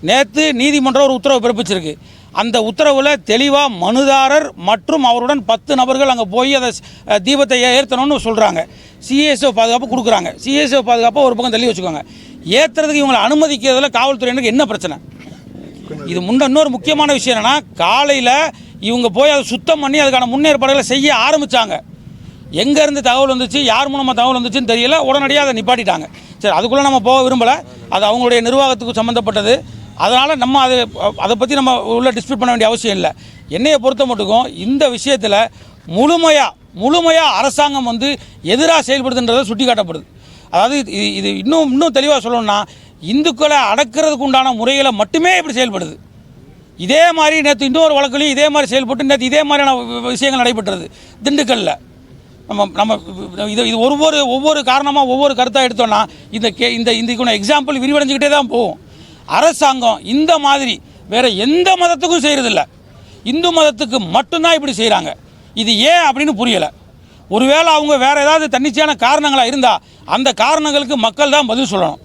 நேற்று நீதிமன்றம் ஒரு உத்தரவு பிறப்பிச்சிருக்கு. அந்த உத்தரவில் தெளிவாக மனுதாரர் மற்றும் அவருடன் 10 நபர்கள் அங்கே போய் அதை தீபத்தை ஏற்றணும்னு சொல்கிறாங்க. சிஎஸ்ஓ பாதுகாப்பு கொடுக்குறாங்க. சிஎஸ்ஓ பாதுகாப்பை ஒரு பக்கம் தள்ளி வச்சுக்கோங்க. ஏற்றுறதுக்கு இவங்களை அனுமதிக்கிறதுல காவல்துறையினருக்கு என்ன பிரச்சனை? இது இன்னொரு முக்கியமான விஷயம் என்னென்னா, காலையில் இவங்க போய் அதை சுத்தம் பண்ணி அதுக்கான முன்னேற்பாடுகளை செய்ய ஆரம்பித்தாங்க. எங்கேருந்து தகவல் வந்துச்சு, யார் மூலமாக தகவல் வந்துச்சுன்னு தெரியல. உடனடியாக அதை நிப்பாட்டிட்டாங்க. சரி, அதுக்குள்ளே நம்ம போக விரும்பலை. அது அவங்களுடைய நிர்வாகத்துக்கு சம்மந்தப்பட்டது. அதனால் நம்ம அதை பற்றி நம்ம உள்ள டிஸ்பியூட் பண்ண வேண்டிய அவசியம் இல்லை. என்னையை பொறுத்த மட்டுக்கும் இந்த விஷயத்தில் முழுமையாக அரசாங்கம் எதிராக செயல்படுதுன்றதை சுட்டி காட்டப்படுது. அதாவது இது இன்னும் தெளிவாக சொல்லணும்னா, இந்துக்களை அடக்கிறதுக்கு உண்டான முறைகளை மட்டுமே இப்படி செயல்படுது. இதே மாதிரி நேற்று இன்னொரு வழக்குலையும் இதே மாதிரி செயல்பட்டு நேற்று இதே மாதிரியான விஷயங்கள் நடைபெற்றது திண்டுக்கல்லில். நம்ம இது ஒவ்வொரு காரணமாக ஒவ்வொரு கருத்தாக எடுத்தோன்னா இந்த எக்ஸாம்பிள் விரிவடைஞ்சிக்கிட்டே தான் போகும். அரசாங்கம் இந்த மாதிரி வேறு எந்த மதத்துக்கும் செய்கிறதில்ல, இந்து மதத்துக்கு மட்டும்தான் இப்படி செய்கிறாங்க. இது ஏன் அப்படின்னு புரியலை. ஒருவேளை அவங்க வேறு ஏதாவது தன்னிச்சையான காரணங்களாக இருந்தால் அந்த காரணங்களுக்கு மக்கள் தான் பதில் சொல்லணும்.